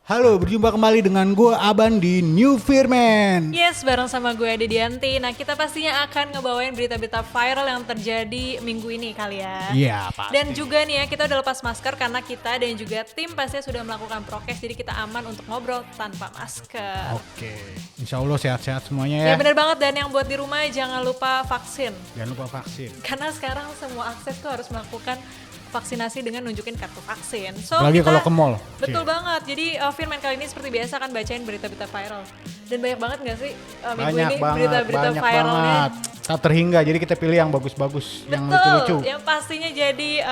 Halo, berjumpa kembali dengan gue Aban di New Firman. Yes, bareng sama gue Ade Dianti. Nah, kita pastinya akan ngebawain berita-berita viral yang terjadi minggu ini kali ya. Iya, pasti. Dan juga nih ya, kita udah lepas masker karena kita dan juga tim pastinya sudah melakukan prokes, jadi kita aman untuk ngobrol tanpa masker. Oke, insya Allah sehat-sehat semuanya ya. Ya benar banget, dan yang buat di rumah jangan lupa vaksin. Jangan lupa vaksin. Karena sekarang semua akses tuh harus melakukan vaksinasi dengan nunjukin kartu vaksin. So, Apalagi kalau ke mall. Betul Cie. banget. Jadi Firman kali ini seperti biasa kan bacain berita-berita viral. Dan banyak banget gak sih minggu Banyak ini banget, berita-berita banyak viralnya? banget. Tak terhingga, jadi kita pilih yang bagus-bagus, yang Betul, lucu-lucu. yang pastinya jadi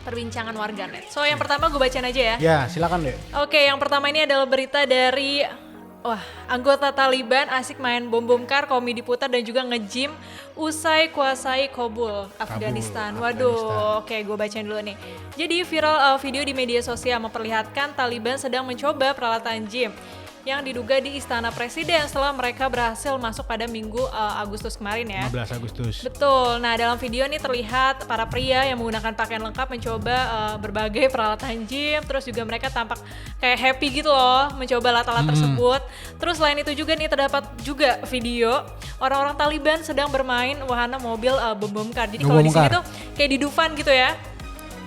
perbincangan warganet. So yang pertama gue bacain aja ya. Ya, silakan deh. Oke, yang pertama ini adalah berita dari anggota Taliban asik main bom kar, komedi putar dan juga nge-gym usai kuasai Kabul, Afghanistan. Waduh, oke gue bacain dulu nih. Jadi viral video di media sosial memperlihatkan Taliban sedang mencoba peralatan gym yang diduga di Istana Presiden setelah mereka berhasil masuk pada Minggu Agustus kemarin ya. 15 Agustus. Betul, nah dalam video ini terlihat para pria yang menggunakan pakaian lengkap mencoba berbagai peralatan gym. Terus juga mereka tampak kayak happy gitu loh mencoba alat-alat tersebut. Terus selain itu juga nih terdapat juga video orang-orang Taliban sedang bermain wahana mobil bom kar. Jadi kalau di sini tuh kayak di Dufan gitu ya.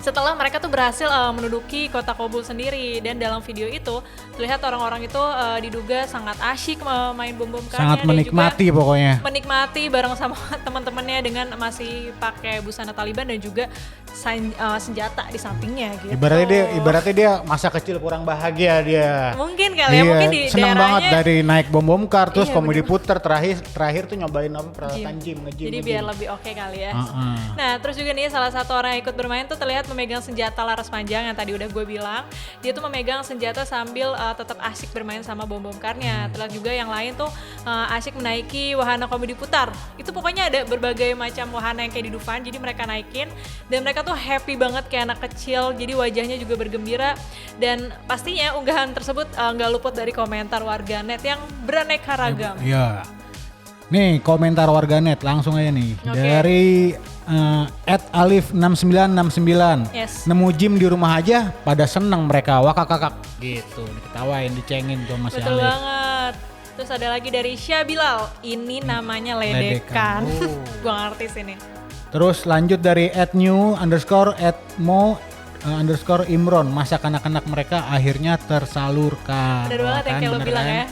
Setelah mereka tuh berhasil menduduki kota Kabul sendiri, dan dalam video itu terlihat orang-orang itu diduga sangat asyik main bom karnya. Sangat menikmati dan juga pokoknya. menikmati bareng sama teman-temannya dengan masih pakai busana Taliban dan juga senjata di sampingnya gitu. Ibaratnya dia masa kecil kurang bahagia dia. Mungkin kali ya, mungkin di seneng daerahnya banget dari naik bom kar terus Iya, komedi bener. puter terakhir tuh nyobain apa peralatan gym, nge-gym. Jadi biar lebih oke kali ya. Uh-uh. Nah terus juga nih salah satu orang yang ikut bermain tuh terlihat memegang senjata laras panjang yang tadi udah gue bilang. Dia tuh memegang senjata sambil tetap asyik bermain sama bom karnya. Terlihat juga yang lain tuh asyik menaiki wahana komedi putar. Itu pokoknya ada berbagai macam wahana yang kayak di Dufan. Jadi mereka naikin dan mereka tuh happy banget kayak anak kecil. Jadi wajahnya juga bergembira, dan pastinya unggahan tersebut nggak luput dari komentar warganet yang beraneka ragam. Iya. Nih komentar warganet langsung aja nih. Oke. Dari @alif6969. Yes. Nemu gym di rumah aja pada seneng mereka, wakakakak gitu. Diketawain, dicengin tuh masih Betul Alif. banget. Terus ada lagi dari Syabilal. Ini namanya ledekan. Ledekan. Gua ngerti sini. Terus lanjut dari @new_@mo_imron. Masa kanak-kanak mereka akhirnya tersalurkan. Bener banget Wah, yang kayak lo bener bilang kan? ya.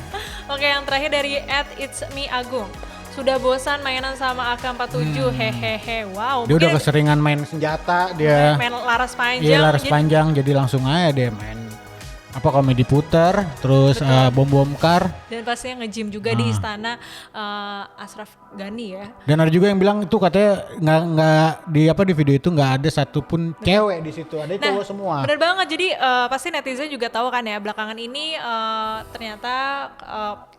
Oke, yang terakhir dari @itsmeagung. Sudah bosan mainan sama AK-47, hehehe. Wow, Dia udah mungkin keseringan main senjata dia. main laras panjang. Iya laras jadi- panjang, jadi langsung aja deh main komedi puter, terus bom kar. Dan pastinya nge-gym juga di istana Ashraf Ghani ya. Dan ada juga yang bilang itu katanya nggak di video itu nggak ada satupun cewek di situ, ada cowok semua. Bener banget, jadi pasti netizen juga tahu kan ya, belakangan ini ternyata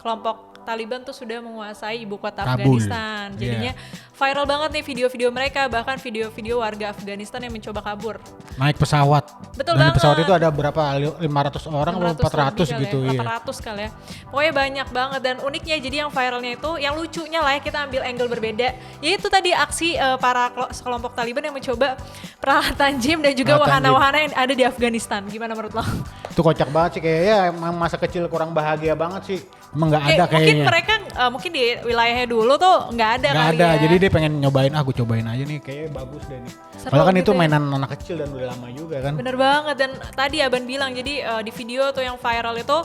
kelompok Taliban tuh sudah menguasai ibu kota Kabul. Afghanistan. Jadinya viral banget nih video-video mereka, bahkan video-video warga Afghanistan yang mencoba kabur. Naik pesawat. Betul Dan di banget. pesawat itu ada berapa? 500 orang atau 400 lebih gitu kali ya, ya. 800 kali ya. Pokoknya banyak banget, dan uniknya jadi yang viralnya itu, yang lucunya lah ya, kita ambil angle berbeda. Yaitu tadi aksi para sekelompok Taliban yang mencoba peralatan gym dan juga Peralatan wahana-wahana yang ada di Afghanistan. Gimana menurut lo? Itu kocak banget sih, kayaknya emang masa kecil kurang bahagia banget sih. Emang nggak ada Mungkin kayaknya. mereka mungkin di wilayahnya dulu tuh nggak ada Nggak kali ada, ya. jadi dia pengen nyobain, aku cobain aja nih, kayaknya bagus deh nih. Seru Padahal kan gitu itu ya. mainan anak kecil dan udah lama juga kan. Bener banget, dan tadi Aban bilang jadi di video tuh yang viral itu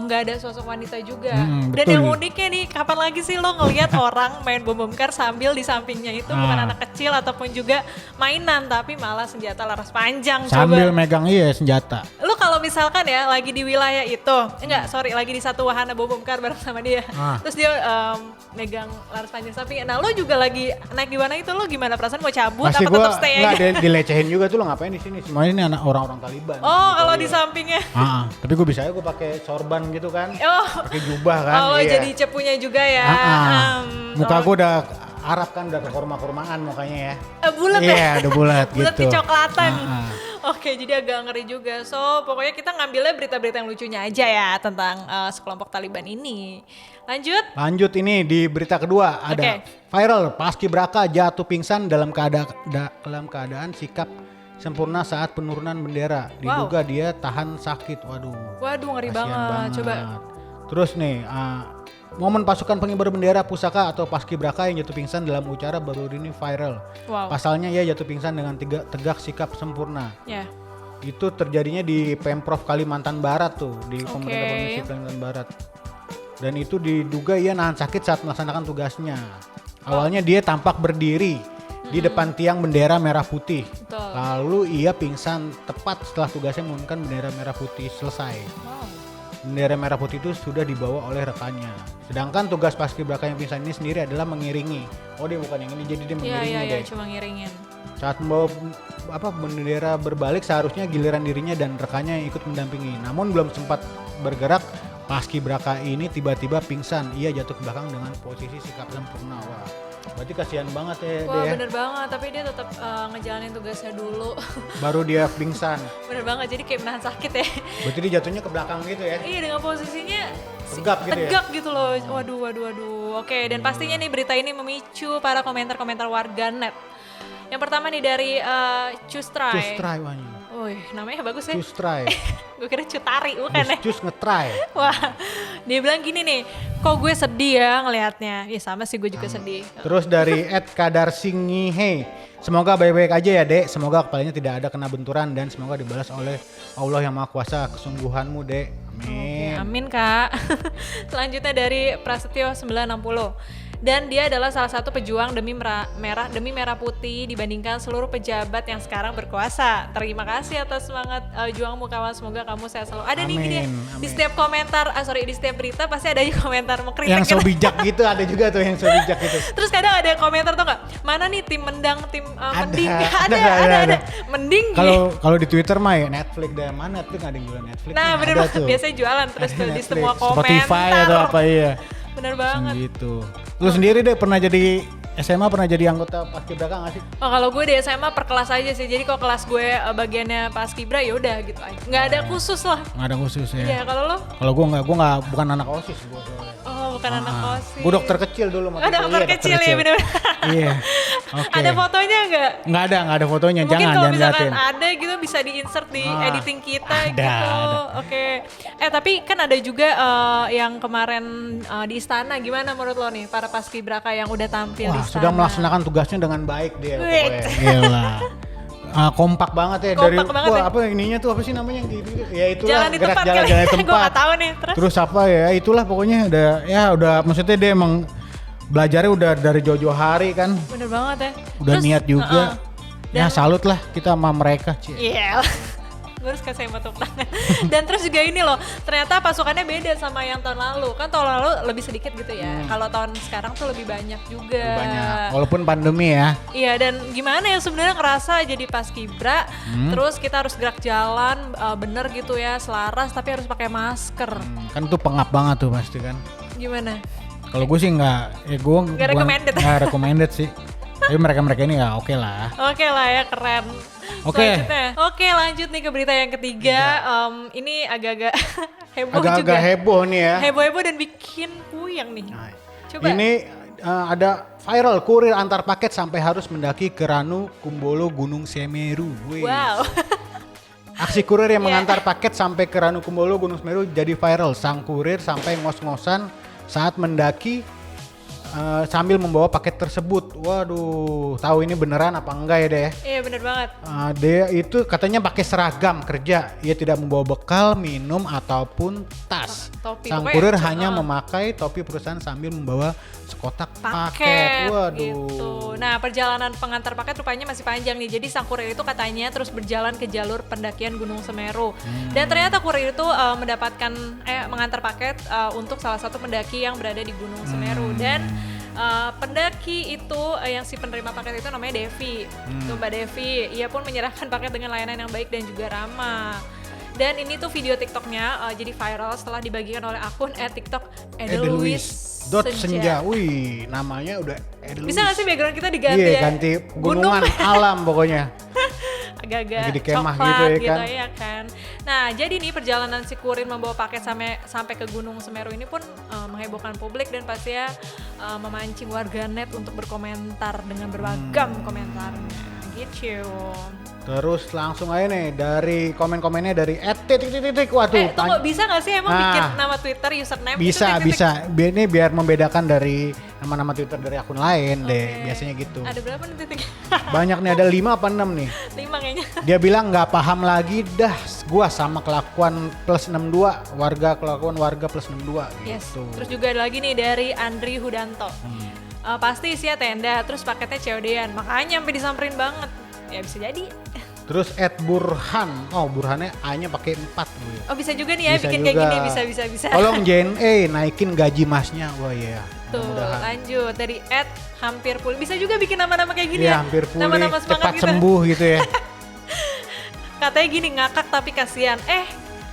nggak ada sosok wanita juga. Dan betul. yang uniknya nih, kapan lagi sih lo ngelihat orang main bom kar sambil di sampingnya itu bukan anak kecil ataupun juga mainan, tapi malah senjata laras panjang. Sambil Coba megang senjata. lu kalau misalkan ya lagi di wilayah itu, lagi di satu wahana bom kar bareng sama dia, terus dia megang laras panjang sampingnya. Nah lo juga lagi naik di mana itu, lo gimana perasaan, mau cabut Pasti apa gua tetap stay aja? dilecehin juga tuh, lo ngapain di sini? Semuanya ini anak orang-orang Taliban. Oh gitu, kalau iya. di sampingnya. Tapi gue bisa aja gue pakai sorban gitu kan. Oh. Pakai jubah kan. Oh iya. jadi cepunya juga ya. Muka gue udah Arab kan, udah kekorma-kormaan mukanya ya. Bulat Iya, ya. udah bulat Bulat gitu. kecoklatan. Oke, jadi agak ngeri juga. So, pokoknya kita ngambilnya berita-berita yang lucunya aja ya tentang sekelompok Taliban ini. Lanjut. Lanjut ini di berita kedua ada Oke. viral paskibraka jatuh pingsan dalam keadaan sikap sempurna saat penurunan bendera. Diduga dia tahan sakit. Waduh, ngeri Kasian banget. Coba. Terus nih, momen pasukan pengibar bendera pusaka atau paskibraka yang jatuh pingsan dalam upacara baru ini viral. Wow. Pasalnya ia jatuh pingsan dengan tegak sikap sempurna. Ya. Itu terjadinya di Pemprov Kalimantan Barat tuh, di pemerintah provinsi Kalimantan Barat. Dan itu diduga ia nahan sakit saat melaksanakan tugasnya. Awalnya dia tampak berdiri di depan tiang bendera merah putih. Betul. Lalu ia pingsan tepat setelah tugasnya mengumumkan bendera merah putih selesai. Wow. Bendera merah putih itu sudah dibawa oleh rekannya. Sedangkan tugas paskibraka yang pingsan ini sendiri adalah mengiringi. Oh, dia bukan yang ini, jadi dia mengiringi Iya, deh. cuma ngiringin. Saat membawa bendera berbalik, seharusnya giliran dirinya dan rekannya yang ikut mendampingi. Namun belum sempat bergerak, paskibraka ini tiba-tiba pingsan. Ia jatuh ke belakang dengan posisi sikap sempurna. Wah, berarti kasihan banget ya Wah, dia. bener banget, tapi dia tetap ngejalanin tugasnya dulu. Baru dia pingsan. Bener banget, jadi kayak menahan sakit ya. Berarti dia jatuhnya ke belakang gitu ya. Iya, dengan posisinya Tegak gitu ya? tegak gitu loh. Waduh. Oke, dan pastinya nih berita ini memicu para komentar-komentar warganet. Yang pertama nih dari Custray. Custray wanya. Wih, namanya bagus ya. Custray. Gue kira Cutari, bukan ya? Cus ngetry. Wah, dia bilang gini nih, kok gue sedih ya ngelihatnya. Ya sama sih, gue juga sedih. Terus dari @kadarsingihe, semoga baik-baik aja ya Dek, semoga kepalanya tidak ada kena benturan dan semoga dibalas oleh Allah yang Maha Kuasa kesungguhanmu Dek, amin. Amin Kak. Selanjutnya dari Prasetyo 960. Dan dia adalah salah satu pejuang demi merah putih dibandingkan seluruh pejabat yang sekarang berkuasa. Terima kasih atas semangat juangmu kawan, semoga kamu sehat selalu. Ada nih dia di setiap komentar, di setiap berita pasti ada komentar mengkritik. Yang so bijak gitu ada juga tuh yang so bijak gitu. Terus kadang ada komentar tuh nggak, mana nih tim mendang, tim mending? Ada. Mending. Kalau di Twitter mah ya Netflix dari mana Netflix, ada yang jualan Netflix. Nah bener banget, biasanya jualan terus tuh di semua komentar. Spotify atau apa iya. Bener banget. Gitu. Lu sendiri deh pernah jadi SMA, pernah jadi anggota paskibraka nggak sih? Oh, kalau gue di SMA per kelas aja sih. Jadi kalau kelas gue bagiannya paskibra ya udah gitu aja. Nggak ada khusus lah. Nggak ada khusus ya. Iya, kalau lo? Kalau gue nggak, bukan anak OSIS gue soalnya. Oh, bukan anak OSIS. Gue dokter kecil dulu. Dokter kecil ya bener-bener. Iya. Oke. Ada fotonya nggak? Nggak ada fotonya. Mungkin kalau misalkan liatin. ada gitu bisa di-insert di editing kita ada, gitu. Ada. Oke. Tapi kan ada juga yang kemarin di istana. Gimana menurut lo nih para paskibraka yang udah tampil di istana? Sudah melaksanakan tugasnya dengan baik dia. Gila. Kompak banget ya. Kompak dari banget ya. Apa ininya tuh apa sih namanya yang gitu? Ya itulah jalan di tempat. jalan di tempat. Gue gak tahu nih. Terus apa ya? Itulah pokoknya udah maksudnya dia emang belajarnya udah dari jauh-jauh hari kan. Bener banget ya. Udah terus, niat juga. Ya salut lah kita sama mereka. Iya. Gue harus kasih tepuk tangan. Dan terus juga ini loh, ternyata pasukannya beda sama yang tahun lalu. Kan tahun lalu lebih sedikit gitu ya. Kalau tahun sekarang tuh lebih banyak juga. Lebih banyak. Walaupun pandemi ya. Iya, dan gimana ya sebenarnya ngerasa jadi paskibra, terus kita harus gerak jalan bener gitu ya, selaras tapi harus pakai masker. Kan tuh pengap banget tuh pasti kan. Gimana? Kalau gue sih gue nggak recommended sih. Tapi mereka ini ya oke lah. Oke lah ya, keren. Oke. Oke, lanjut nih ke berita yang ketiga. Ini agak-agak heboh juga. Agak heboh nih ya. Heboh dan bikin puyeng nih. Coba. Ini ada viral kurir antar paket sampai harus mendaki ke Ranu Kumbolo Gunung Semeru. Wih. Wow. Aksi kurir yang mengantar paket sampai ke Ranu Kumbolo Gunung Semeru jadi viral. Sang kurir sampai ngos-ngosan saat mendaki sambil membawa paket tersebut. Waduh, tahu ini beneran apa enggak ya deh? Iya bener banget. Dia itu katanya pakai seragam kerja. Ia tidak membawa bekal, minum ataupun tas. Topi, sang kurir hanya memakai topi perusahaan sambil membawa sekotak paket. Waduh. Gitu. Nah, perjalanan pengantar paket rupanya masih panjang nih. Jadi sang kurir itu katanya terus berjalan ke jalur pendakian Gunung Semeru. Dan ternyata kurir itu mengantar paket untuk salah satu pendaki yang berada di Gunung Semeru. Dan pendaki itu yang si penerima paket itu namanya Devi. Tuh Mbak Devi, ia pun menyerahkan paket dengan layanan yang baik dan juga ramah. Dan ini tuh video TikToknya jadi viral setelah dibagikan oleh akun @tiktok Edeluis.senja. Wih, namanya udah Edeluis. Bisa gak sih background kita diganti ya? Iya, ya? ganti gunungan alam pokoknya. Agak-agak kemah coklat gitu ya kan. Nah, jadi nih perjalanan si kurir membawa paket sampai ke Gunung Semeru ini pun menghebohkan publik dan pastinya memancing warganet untuk berkomentar dengan beragam komentarnya Gitu. Terus langsung aja nih dari komen-komennya dari @titik. Waduh. Tunggu, bisa nggak sih emang Ah. bikin nama Twitter username itu Bisa, titik-titik? bisa. Ini biar membedakan dari nama-nama Twitter dari akun lain deh, Oke. biasanya gitu. Ada berapa nih titik? Banyak nih, ada 5 apa 6 nih. 5 kayaknya. Dia bilang nggak paham lagi dah, gua sama kelakuan plus 62, kelakuan warga plus 62 Yes. gitu. Terus juga ada lagi nih dari Andri Hudanto. Pasti isinya tenda, terus paketnya COD-an. Makanya sampai disamperin banget. Ya bisa jadi. Terus Burhan, Burhannya A-nya pakai 4 loh ya. Oh bisa juga nih ya Bisa bikin kayak juga. gini, bisa. Tolong JNE naikin gaji masnya. Wah iya. Tuh, Mudah-mudahan. lanjut dari hampir pulih. Bisa juga bikin nama-nama kayak gini Iya, ya. hampir pulih, Nama-nama semangat cepat gitu. sembuh gitu ya. Katanya gini, ngakak tapi kasihan.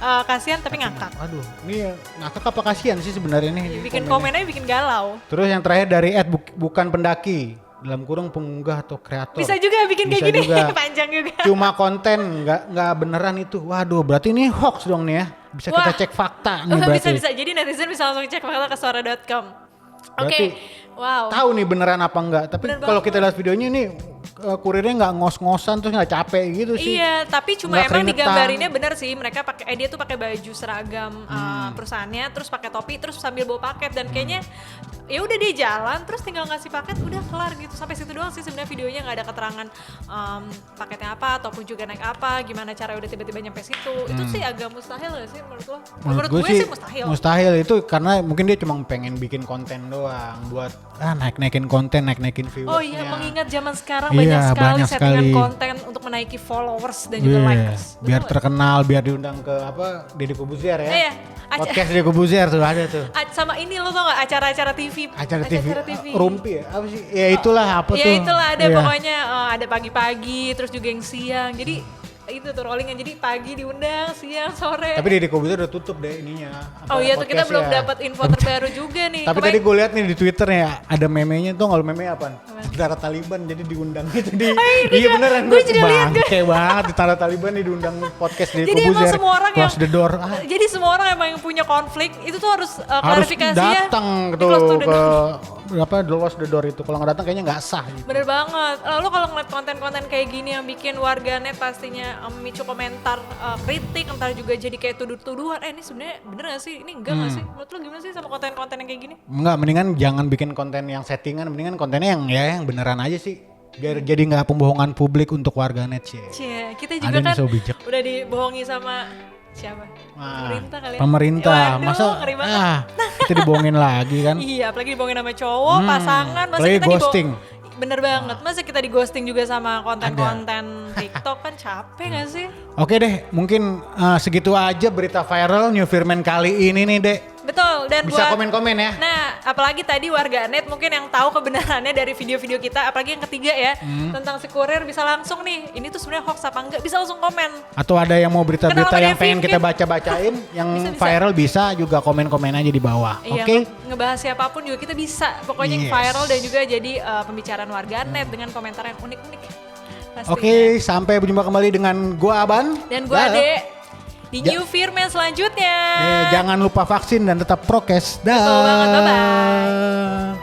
Kasihan tapi ngakak. Aduh, ini ngakak apa kasihan sih sebenarnya nih? Bikin komennya. komennya bikin galau. Terus yang terakhir dari bukan pendaki, dalam kurung pengunggah atau kreator. Bisa juga bikin Bisa kayak gini, juga. panjang juga. Cuma konten, nggak beneran itu. Waduh, berarti ini hoax dong nih ya. Bisa kita Wah. cek fakta nih berarti. Bisa. Jadi netizen bisa langsung cek fakta ke suara.com. Oke, Berarti wow. Tahu nih beneran apa enggak. Tapi Bener kalau banget. kita lihat videonya nih, kurirnya nggak ngos-ngosan terus nggak capek gitu sih. Iya, tapi cuma Nggak emang keringetan. digambarinnya bener sih. Mereka pakai dia tuh pakai baju seragam perusahaannya, terus pakai topi, terus sambil bawa paket dan kayaknya ya udah dia jalan, terus tinggal ngasih paket, udah kelar gitu. Sampai situ doang sih sebenarnya videonya, nggak ada keterangan paketnya apa ataupun juga naik apa, gimana cara udah tiba-tiba nyampe situ. Itu sih agak mustahil gak sih menurut lo? Menurut gue sih mustahil. Mustahil itu karena mungkin dia cuma pengen bikin konten doang buat naik-naikin konten, naik-naikin viewersnya. Oh iya, mengingat zaman sekarang Iya, banyak sekali banyak settingan sekali. konten untuk menaiki followers dan juga Iya, likers. biar Betul. terkenal, biar diundang ke Deddy Corbuzier ya. Iya, Podcast Deddy Corbuzier tuh ada tuh. sama ini lo tau gak acara-acara TV? Acara TV. Rumpi ya? Apa sih? Ya itulah apa Ya tuh. itulah ada Iya. pokoknya ada pagi-pagi terus juga yang siang. Jadi itu tuh rollingan, jadi pagi diundang, siang, sore. Tapi Deddy Corbuzier udah tutup deh ininya. Oh iya tuh kita belum podcastnya. dapat info terbaru juga nih. Tapi tadi gue lihat nih di Twitter ya ada memenya tuh, kalau meme apa? Tentara Taliban jadi diundang gitu di. Iya beneran Gue jadi lihat gue. bangke banget tentara Taliban nih diundang podcast di Jadi emang Corbuzier. semua orang Close the door. Jadi semua orang emang yang punya konflik itu tuh harus Harus klarifikasi ya. datang di tuh close to the ke door. close the door itu. Kalau nggak datang kayaknya nggak sah gitu. Bener banget. Lalu kalau ngeliat konten-konten kayak gini yang bikin warganet pastinya memicu komentar kritik, entar juga jadi kayak tuduh-tuduhan. Ini sebenarnya bener gak sih? Ini enggak gak sih? Menurut lo gimana sih sama konten-konten yang kayak gini? Enggak, mendingan jangan bikin konten yang settingan, mendingan kontennya yang beneran aja sih. Biar jadi nggak pembohongan publik untuk warganet sih. Cie, kita Ada juga nih kan so bijak. udah dibohongi sama siapa? Wah, Pemerintah kali ya? Pemerintah, Waduh, masa ngeri banget. kita dibohongin lagi kan? Iya, apalagi dibohongin sama cowok, pasangan, masa apalagi kita ghosting. Bener banget, masa kita di ghosting juga sama konten-konten TikTok kan capek gak sih? Oke deh, mungkin segitu aja berita viral New Firman kali ini nih Dek. Betul, dan Bisa buat komen-komen ya. Nah, apalagi tadi warganet mungkin yang tahu kebenarannya dari video-video kita, apalagi yang ketiga ya, tentang si kurir bisa langsung nih, ini tuh sebenarnya hoax apa enggak, bisa langsung komen. Atau ada yang mau berita-berita Kenal yang sama pengen Devi, kita Vin? baca-bacain, yang Bisa. viral bisa juga komen-komen aja di bawah. Iya, Oke? ngebahas siapapun juga kita bisa. Pokoknya yang Yes. viral dan juga jadi pembicaraan warganet dengan komentar yang unik-unik. Pastinya. Oke, sampai berjumpa kembali dengan gua Aban. Dan gua Dah. Ade di New Firman selanjutnya. Jangan lupa vaksin dan tetap prokes. Dah. Betul banget, bye-bye.